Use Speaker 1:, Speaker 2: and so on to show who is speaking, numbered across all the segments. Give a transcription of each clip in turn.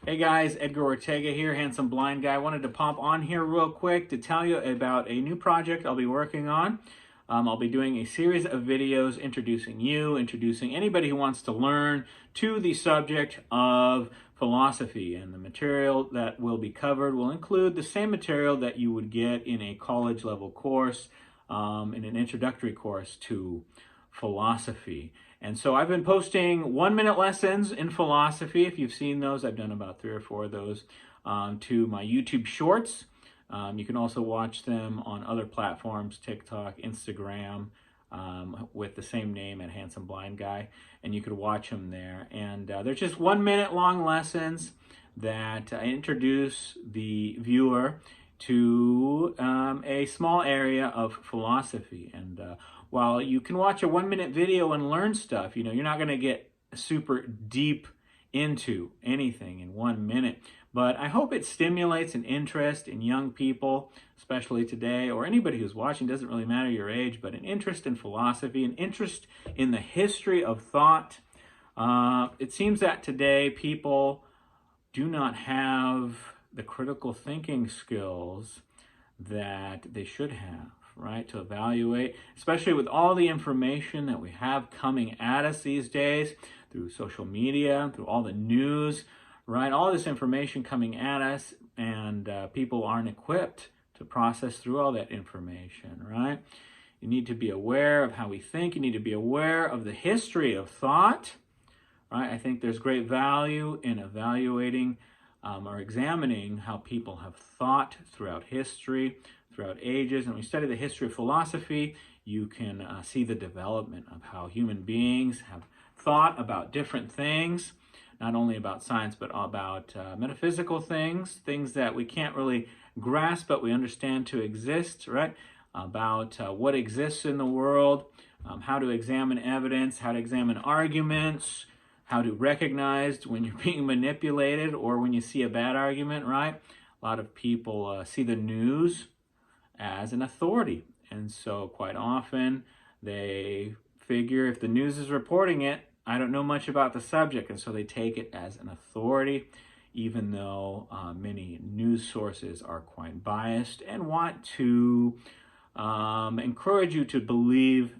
Speaker 1: Hey guys, Edgar Ortega here, Handsome Blind Guy. Wanted to pop on here real quick to tell you about a new project I'll be working on. I'll be doing a series of videos introducing anybody who wants to learn to the subject of philosophy. And the material that will be covered will include the same material that you would get in a college level course, in an introductory course to philosophy. And so I've been posting 1-minute lessons in philosophy. If you've seen those, I've done about 3 or 4 of those to my YouTube shorts. You can also watch them on other platforms, TikTok, Instagram, with the same name at Handsome Blind Guy. And you could watch them there. And they're just 1-minute long lessons that introduce the viewer to a small area of philosophy. And while you can watch a 1-minute video and learn stuff, you're not going to get super deep into anything in 1 minute. But I hope it stimulates an interest in young people, especially today, or anybody who's watching, doesn't really matter your age, but an interest in philosophy, an interest in the history of thought. It seems that today people do not have the critical thinking skills that they should have, right? To evaluate, especially with all the information that we have coming at us these days through social media, through all the news, right? All this information coming at us, and people aren't equipped to process through all that information, right? You need to be aware of how we think. You need to be aware of the history of thought, right? I think there's great value in evaluating or examining how people have thought throughout history, throughout ages. And when you study the history of philosophy, you can see the development of how human beings have thought about different things, not only about science, but about metaphysical things, things that we can't really grasp, but we understand to exist, right? About what exists in the world, how to examine evidence, how to examine arguments, how to recognize when you're being manipulated or when you see a bad argument, right? A lot of people see the news as an authority. And so quite often they figure if the news is reporting it, I don't know much about the subject. And so they take it as an authority, even though many news sources are quite biased and want to encourage you to believe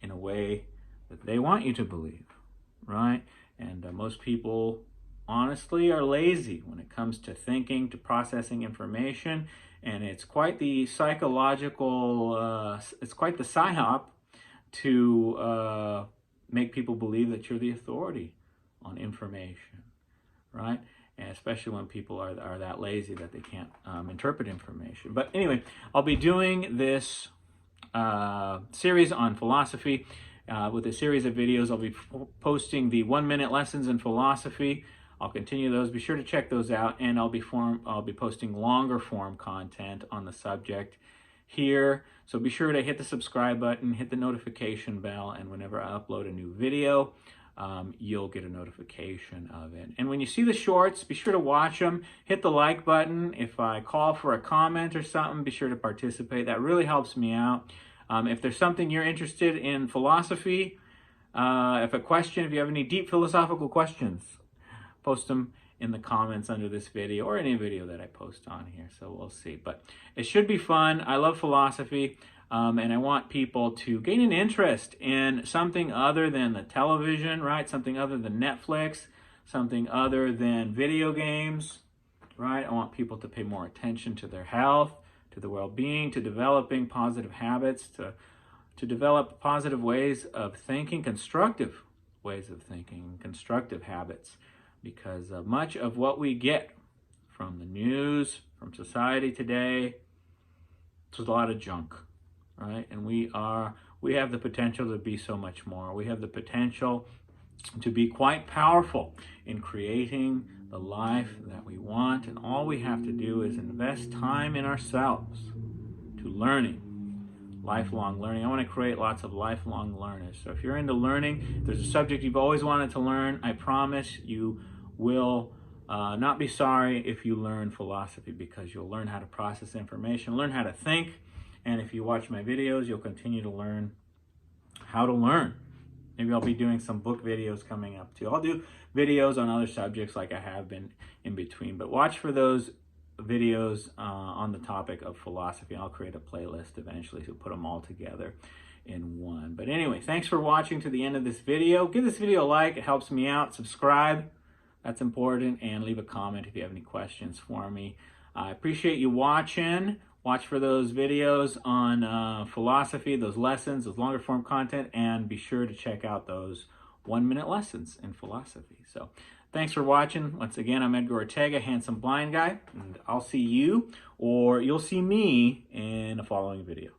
Speaker 1: in a way that they want you to believe, right? And most people honestly are lazy when it comes to thinking, to processing information. And it's quite the psychological, it's quite the psyop to make people believe that you're the authority on information, right? And especially when people are that lazy that they can't interpret information. But anyway, I'll be doing this series on philosophy. With a series of videos, I'll be posting the 1-minute lessons in philosophy. I'll continue those. Be sure to check those out, and I'll be posting longer form content on the subject here. So be sure to hit the subscribe button, hit the notification bell, and whenever I upload a new video, you'll get a notification of it. And when you see the shorts, be sure to watch them. Hit the like button. If I call for a comment or something, be sure to participate. That really helps me out. If there's something you're interested in philosophy, if you have any deep philosophical questions, post them in the comments under this video or any video that I post on here. So we'll see. But it should be fun. I love philosophy, and I want people to gain an interest in something other than the television, right? Something other than Netflix, something other than video games, right? I want people to pay more attention to their health, to the well-being, to developing positive habits, to develop positive ways of thinking, constructive ways of thinking, constructive habits, because much of what we get from the news, from society today, it's a lot of junk, right? And we have the potential to be so much more. We have the potential to be quite powerful in creating the life that we want, and all we have to do is invest time in ourselves to learning, lifelong learning. I want to create lots of lifelong learners. So if you're into learning, if there's a subject you've always wanted to learn, I promise you will not be sorry if you learn philosophy, because you'll learn how to process information, learn how to think, and if you watch my videos, you'll continue to learn how to learn. Maybe I'll be doing some book videos coming up too. I'll do videos on other subjects like I have been in between, but watch for those videos on the topic of philosophy. I'll create a playlist eventually to put them all together in one. But anyway, thanks for watching to the end of this video. Give this video a like, it helps me out. Subscribe, that's important, and leave a comment if you have any questions for me. I appreciate you watching. Watch for those videos on philosophy, those lessons, those longer form content, and be sure to check out those 1-minute lessons in philosophy. So thanks for watching. Once again, I'm Edgar Ortega, Handsome Blind Guy, and I'll see you, or you'll see me in a following video.